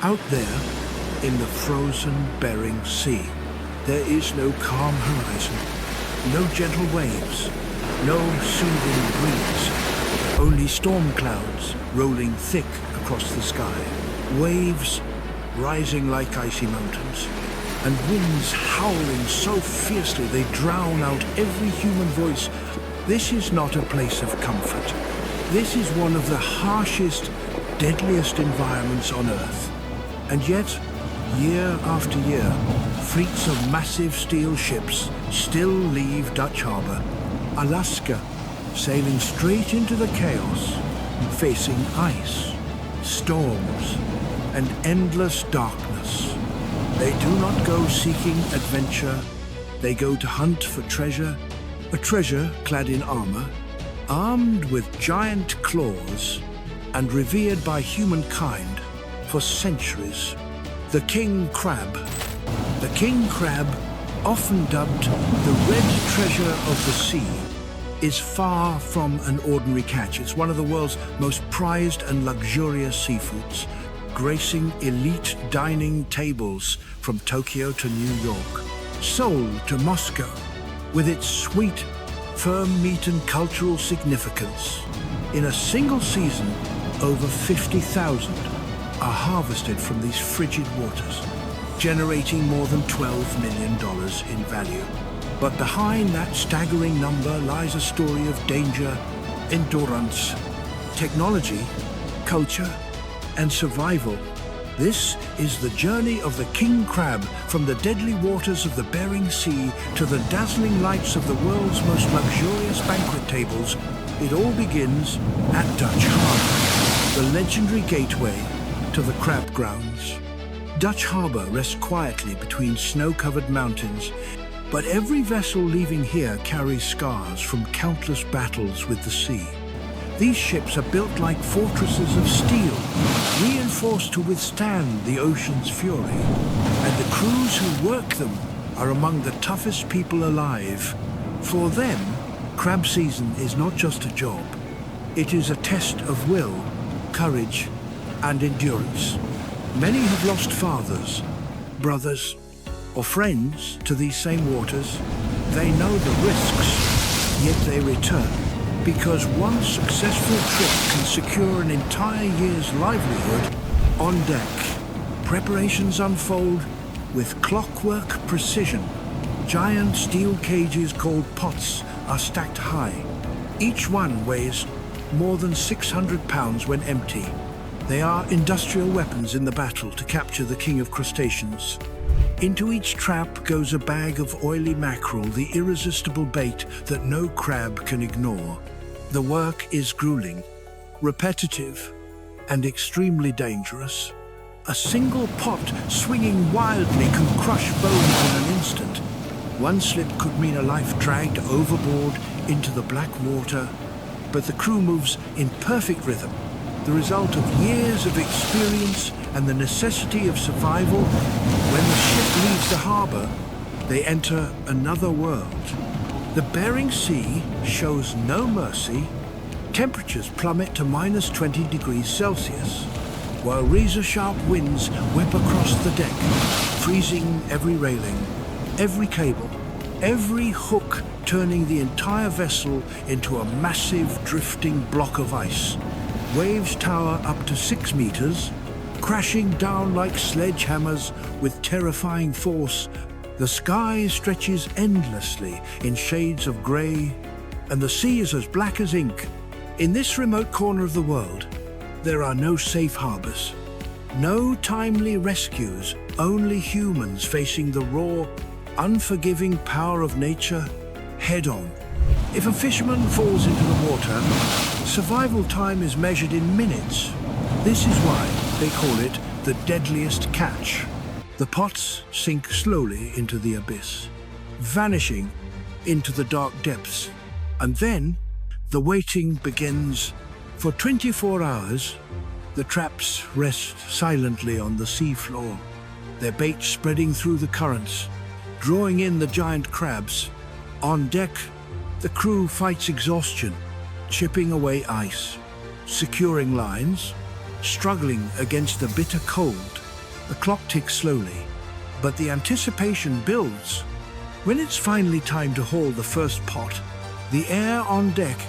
Out there, in the frozen Bering Sea, there is no calm horizon, no gentle waves, no soothing breeze, only storm clouds rolling thick across the sky, waves rising like icy mountains, and winds howling so fiercely they drown out every human voice. This is not a place of comfort. This is one of the harshest, deadliest environments on Earth. And yet, year after year, fleets of massive steel ships still leave Dutch Harbor, Alaska, sailing straight into the chaos, facing ice, storms, and endless darkness. They do not go seeking adventure. They go to hunt for treasure, a treasure clad in armor, armed with giant claws, and revered by humankind for centuries. The king crab. The king crab, often dubbed the red treasure of the sea, is far from an ordinary catch. It's one of the world's most prized and luxurious seafoods, gracing elite dining tables from Tokyo to New York, Seoul to Moscow, with its sweet, firm meat and cultural significance. In a single season, over 50,000 are harvested from these frigid waters, generating more than $12 million in value. But behind that staggering number lies a story of danger, endurance, technology, culture, and survival. This is the journey of the king crab from the deadly waters of the Bering Sea to the dazzling lights of the world's most luxurious banquet tables. It all begins at Dutch Harbor, the legendary gateway to the crab grounds. Dutch Harbor rests quietly between snow-covered mountains, but every vessel leaving here carries scars from countless battles with the sea. These ships are built like fortresses of steel, reinforced to withstand the ocean's fury, and the crews who work them are among the toughest people alive. For them, crab season is not just a job. It is a test of will, courage, and endurance. Many have lost fathers, brothers, or friends to these same waters. They know the risks, yet they return, because one successful trip can secure an entire year's livelihood on deck. Preparations unfold with clockwork precision. Giant steel cages called pots are stacked high. Each one weighs more than 600 pounds when empty. They are industrial weapons in the battle to capture the king of crustaceans. Into each trap goes a bag of oily mackerel, the irresistible bait that no crab can ignore. The work is grueling, repetitive, and extremely dangerous. A single pot swinging wildly can crush bones in an instant. One slip could mean a life dragged overboard into the black water, but the crew moves in perfect rhythm, the result of years of experience and the necessity of survival. When the ship leaves the harbor, they enter another world. The Bering Sea shows no mercy. Temperatures plummet to minus 20 degrees Celsius, while razor-sharp winds whip across the deck, freezing every railing, every cable, every hook, turning the entire vessel into a massive drifting block of ice. Waves tower up to 6 meters, crashing down like sledgehammers with terrifying force. The sky stretches endlessly in shades of grey, and the sea is as black as ink. In this remote corner of the world, there are no safe harbors, no timely rescues, only humans facing the raw, unforgiving power of nature head-on. If a fisherman falls into the water, survival time is measured in minutes. This is why they call it the deadliest catch. The pots sink slowly into the abyss, vanishing into the dark depths. And then the waiting begins. For 24 hours, the traps rest silently on the seafloor, their bait spreading through the currents, drawing in the giant crabs. On deck, the crew fights exhaustion, chipping away ice, securing lines, struggling against the bitter cold. The clock ticks slowly, but the anticipation builds. When it's finally time to haul the first pot, the air on deck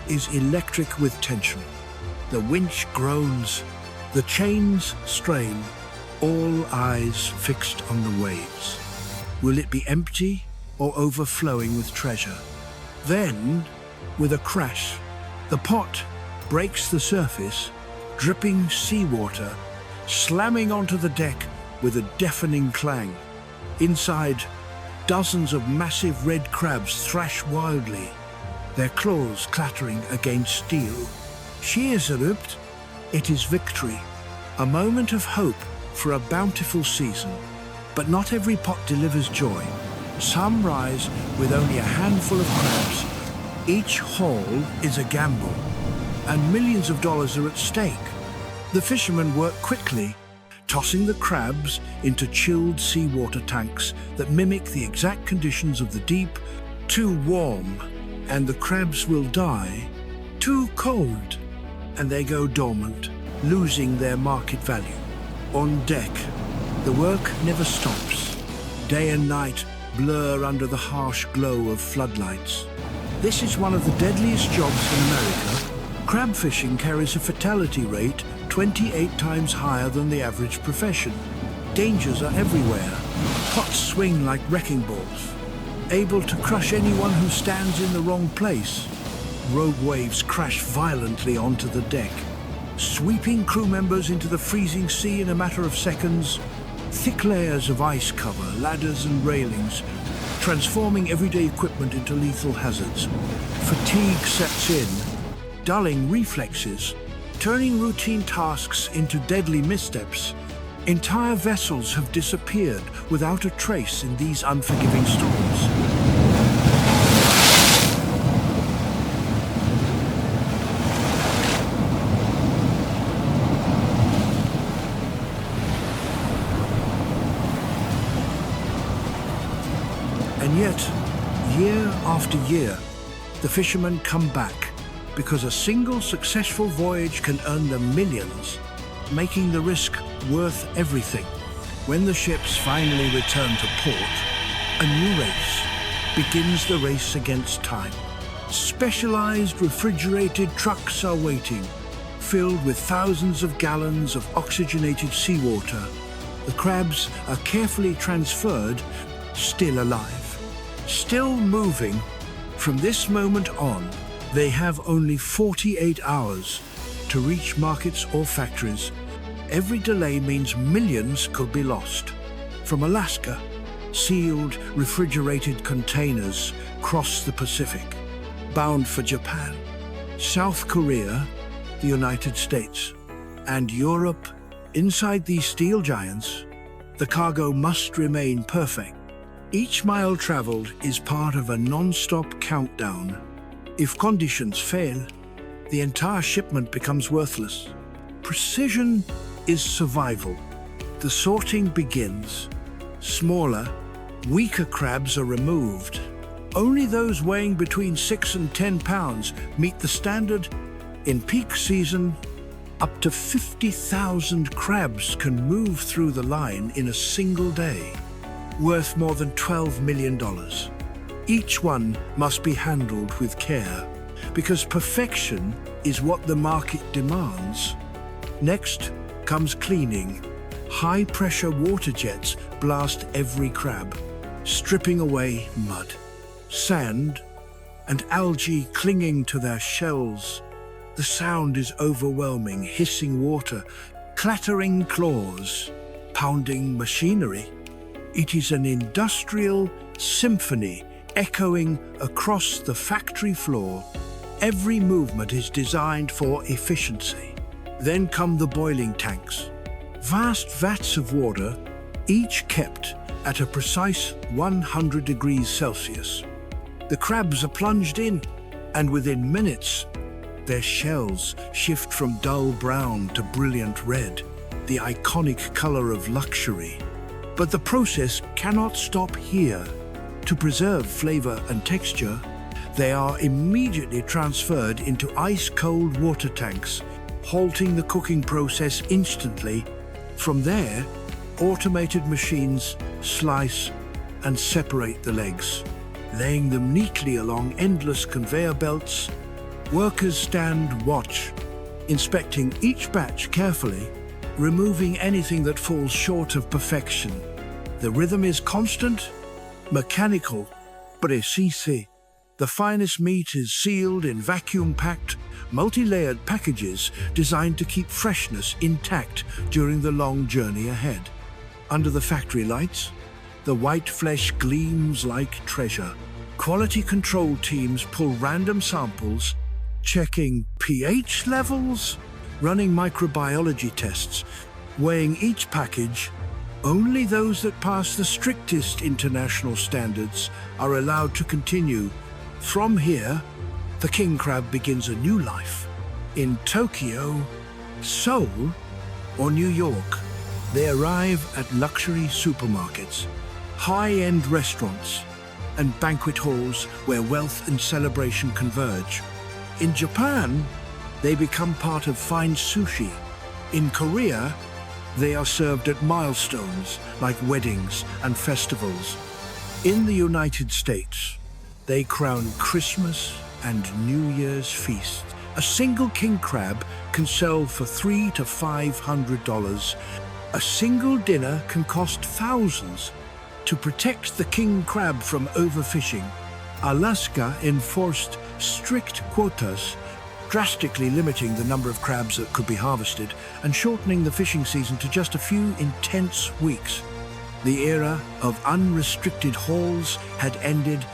is electric with tension. The winch groans, the chains strain, all eyes fixed on the waves. Will it be empty or overflowing with treasure? Then, with a crash, the pot breaks the surface, dripping seawater, slamming onto the deck with a deafening clang. Inside, dozens of massive red crabs thrash wildly, their claws clattering against steel. Scheerzerupt, it is victory, a moment of hope for a bountiful season. But not every pot delivers joy. Some rise with only a handful of crabs. Each haul is a gamble, and millions of dollars are at stake. The fishermen work quickly, tossing the crabs into chilled seawater tanks that mimic the exact conditions of the deep. Too warm, and the crabs will die. Too cold, and they go dormant, losing their market value. On deck, the work never stops. Day and night blur under the harsh glow of floodlights. This is one of the deadliest jobs in America. Crab fishing carries a fatality rate 28 times higher than the average profession. Dangers are everywhere. Pots swing like wrecking balls, able to crush anyone who stands in the wrong place. Rogue waves crash violently onto the deck, sweeping crew members into the freezing sea in a matter of seconds. Thick layers of ice cover ladders and railings, transforming everyday equipment into lethal hazards. Fatigue sets in, dulling reflexes, turning routine tasks into deadly missteps. Entire vessels have disappeared without a trace in these unforgiving storms. And yet, year after year, the fishermen come back because a single successful voyage can earn them millions, making the risk worth everything. When the ships finally return to port, a new race begins, the race against time. Specialized refrigerated trucks are waiting, filled with thousands of gallons of oxygenated seawater. The crabs are carefully transferred, still alive, still moving. From this moment on, they have only 48 hours to reach markets or factories. Every delay means millions could be lost. From Alaska, sealed, refrigerated containers cross the Pacific, bound for Japan, South Korea, the United States, and Europe. Inside these steel giants, the cargo must remain perfect. Each mile traveled is part of a non-stop countdown. If conditions fail, the entire shipment becomes worthless. Precision is survival. The sorting begins. Smaller, weaker crabs are removed. Only those weighing between 6 and 10 pounds meet the standard. In peak season, up to 50,000 crabs can move through the line in a single day, worth more than $12 million. Each one must be handled with care, because perfection is what the market demands. Next comes cleaning. High-pressure water jets blast every crab, stripping away mud, sand, and algae clinging to their shells. The sound is overwhelming, hissing water, clattering claws, pounding machinery. It is an industrial symphony echoing across the factory floor. Every movement is designed for efficiency. Then come the boiling tanks. Vast vats of water, each kept at a precise 100 degrees Celsius. The crabs are plunged in, and within minutes, their shells shift from dull brown to brilliant red, the iconic color of luxury. But the process cannot stop here. To preserve flavor and texture, they are immediately transferred into ice-cold water tanks, halting the cooking process instantly. From there, Automated machines slice and separate the legs, laying them neatly along endless conveyor belts. Workers stand watch, inspecting each batch carefully, removing anything that falls short of perfection. The rhythm is constant, mechanical, précis. The finest meat is sealed in vacuum-packed, multi-layered packages designed to keep freshness intact during the long journey ahead. Under the factory lights, the white flesh gleams like treasure. Quality control teams pull random samples, checking pH levels, running microbiology tests, weighing each package. Only those that pass the strictest international standards are allowed to continue. From here, the king crab begins a new life. In Tokyo, Seoul, or New York, they arrive at luxury supermarkets, high-end restaurants, and banquet halls where wealth and celebration converge. In Japan, they become part of fine sushi. In Korea, they are served at milestones like weddings and festivals. In the United States, they crown Christmas and New Year's feasts. A single king crab can sell for $300 to $500. A single dinner can cost thousands. To protect the king crab from overfishing, Alaska enforced strict quotas, drastically limiting the number of crabs that could be harvested and shortening the fishing season to just a few intense weeks. The era of unrestricted hauls had ended.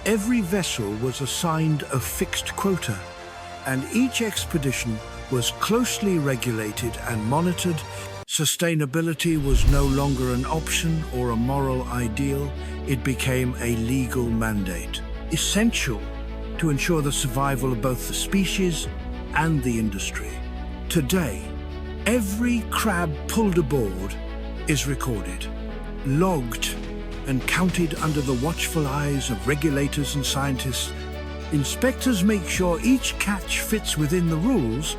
Every vessel was assigned a fixed quota, and each expedition was closely regulated and monitored. Sustainability was no longer an option or a moral ideal. It became a legal mandate, essential to ensure the survival of both the species and the industry. Today, every crab pulled aboard is recorded, logged, and counted under the watchful eyes of regulators and scientists. Inspectors make sure each catch fits within the rules.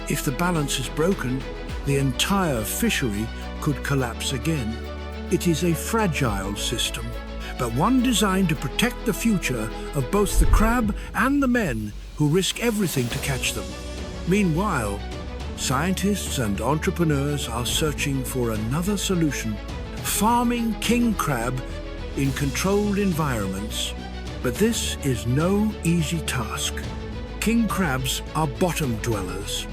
If the balance is broken, the entire fishery could collapse again. It is a fragile system, but one designed to protect the future of both the crab and the men who risk everything to catch them. Meanwhile, scientists and entrepreneurs are searching for another solution: farming king crab in controlled environments. But this is no easy task. King crabs are bottom dwellers,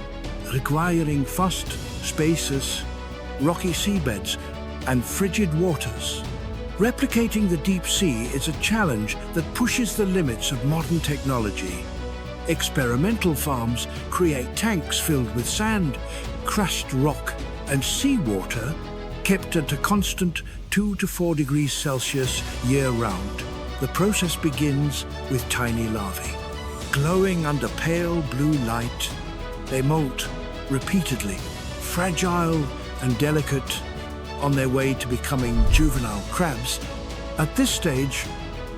requiring vast spaces, rocky seabeds, and frigid waters. Replicating the deep sea is a challenge that pushes the limits of modern technology. Experimental farms create tanks filled with sand, crushed rock, and seawater, kept at a constant 2 to 4 degrees Celsius year-round. The process begins with tiny larvae. Glowing under pale blue light, they molt repeatedly, fragile and delicate, on their way to becoming juvenile crabs. At this stage,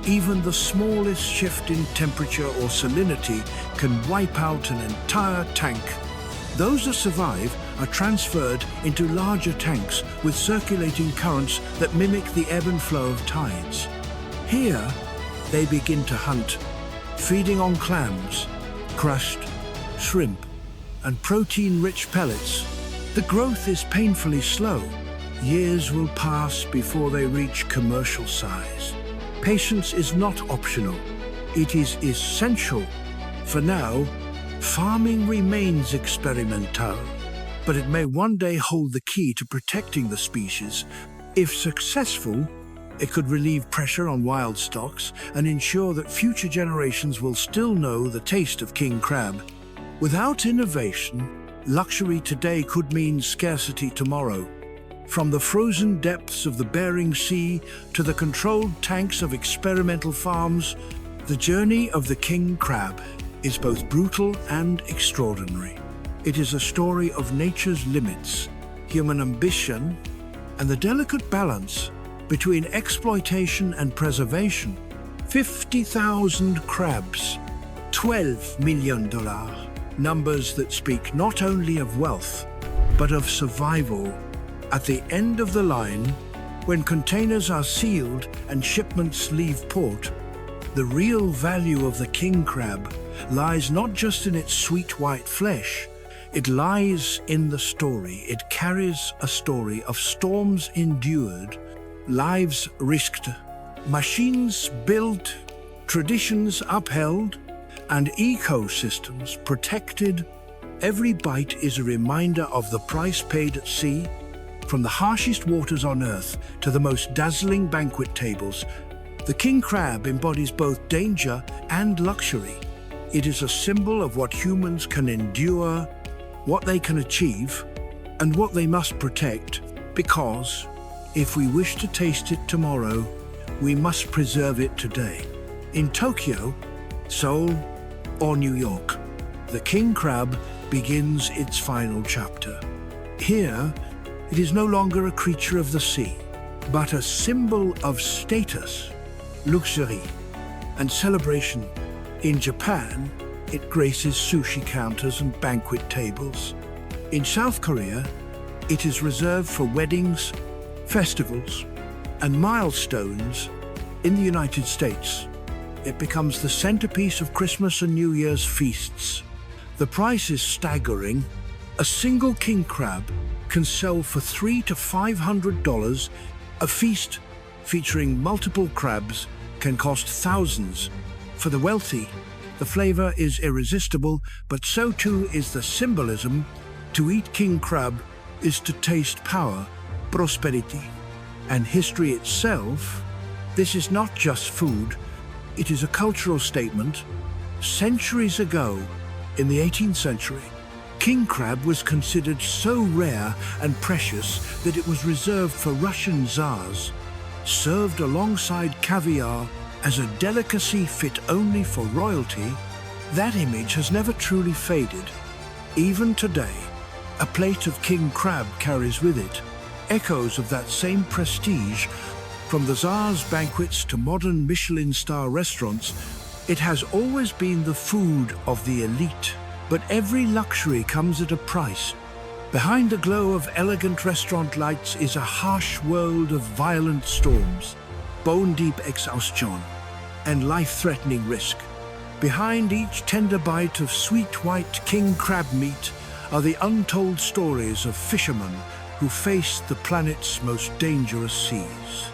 even the smallest shift in temperature or salinity can wipe out an entire tank. Those that survive are transferred into larger tanks with circulating currents that mimic the ebb and flow of tides. Here, they begin to hunt, feeding on clams, crushed shrimp, and protein-rich pellets. The growth is painfully slow. Years will pass before they reach commercial size. Patience is not optional. It is essential. For now, farming remains experimental, but it may one day hold the key to protecting the species. If successful, it could relieve pressure on wild stocks and ensure that future generations will still know the taste of king crab. Without innovation, luxury today could mean scarcity tomorrow. From the frozen depths of the Bering Sea to the controlled tanks of experimental farms, the journey of the king crab is both brutal and extraordinary. It is a story of nature's limits, human ambition, and the delicate balance between exploitation and preservation. 50,000 crabs, $12 million, numbers that speak not only of wealth, but of survival At the end of the line, when containers are sealed and shipments leave port, the real value of the king crab lies not just in its sweet white flesh, it lies in the story. It carries a story of storms endured, lives risked, machines built, traditions upheld, and ecosystems protected. Every bite is a reminder of the price paid at sea. From the harshest waters on Earth to the most dazzling banquet tables, the king crab embodies both danger and luxury. It is a symbol of what humans can endure, what they can achieve, and what they must protect, because if we wish to taste it tomorrow, we must preserve it today. In Tokyo, Seoul, or New York, the king crab begins its final chapter. Here, it is no longer a creature of the sea, but a symbol of status, luxury, and celebration. In Japan, it graces sushi counters and banquet tables. In South Korea, it is reserved for weddings, festivals, and milestones. In the United States, it becomes the centerpiece of Christmas and New Year's feasts. The price is staggering. A single king crab can sell for $300 to $500. A feast featuring multiple crabs can cost thousands. For the wealthy, the flavor is irresistible, but so too is the symbolism. To eat king crab is to taste power, prosperity, and history itself. This is not just food, it is a cultural statement. Centuries ago, in the 18th century, king crab was considered so rare and precious that it was reserved for Russian tsars, served alongside caviar as a delicacy fit only for royalty. That image has never truly faded. Even today, a plate of king crab carries with it echoes of that same prestige. From the Tsar's banquets to modern Michelin star restaurants, it has always been the food of the elite. But every luxury comes at a price. Behind the glow of elegant restaurant lights is a harsh world of violent storms, bone-deep exhaustion, and life-threatening risk. Behind each tender bite of sweet white king crab meat are the untold stories of fishermen who faced the planet's most dangerous seas.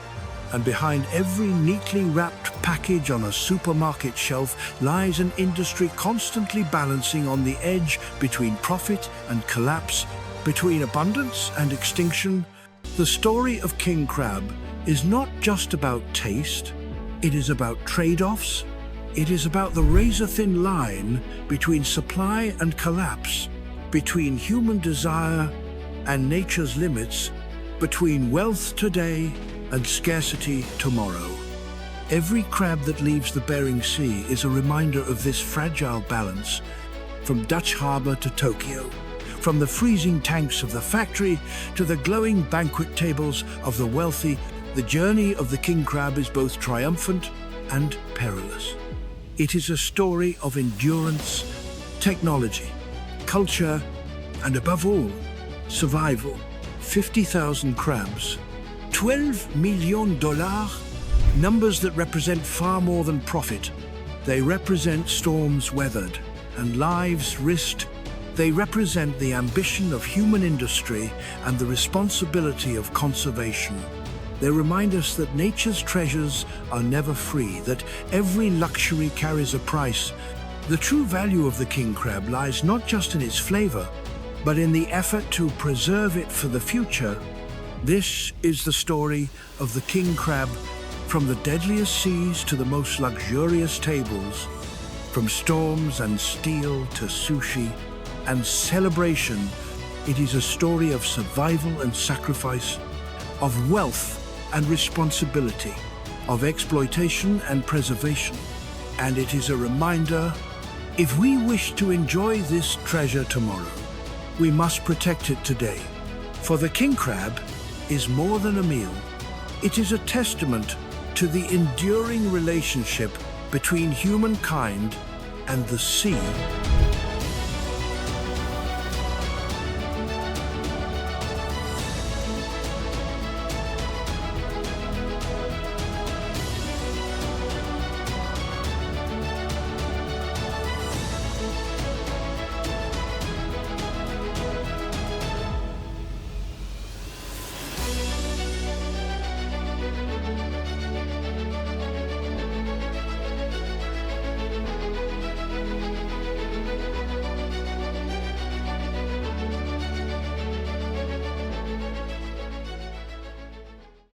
And behind every neatly wrapped package on a supermarket shelf lies an industry constantly balancing on the edge between profit and collapse, between abundance and extinction. The story of king crab is not just about taste, it is about trade-offs. It is about the razor-thin line between supply and collapse, between human desire and nature's limits, between wealth today and scarcity tomorrow. Every crab that leaves the Bering Sea is a reminder of this fragile balance. From Dutch Harbor to Tokyo, from the freezing tanks of the factory to the glowing banquet tables of the wealthy, the journey of the king crab is both triumphant and perilous. It is a story of endurance, technology, culture, and above all, survival. 50,000 crabs, $12 million, numbers that represent far more than profit. They represent storms weathered and lives risked. They represent the ambition of human industry and the responsibility of conservation. They remind us that nature's treasures are never free, that every luxury carries a price. The true value of the king crab lies not just in its flavor, but in the effort to preserve it for the future. This is the story of the king crab, from the deadliest seas to the most luxurious tables, from storms and steel to sushi and celebration. It is a story of survival and sacrifice, of wealth and responsibility, of exploitation and preservation. And it is a reminder, if we wish to enjoy this treasure tomorrow, we must protect it today. For the king crab is more than a meal. It is a testament to the enduring relationship between humankind and the sea.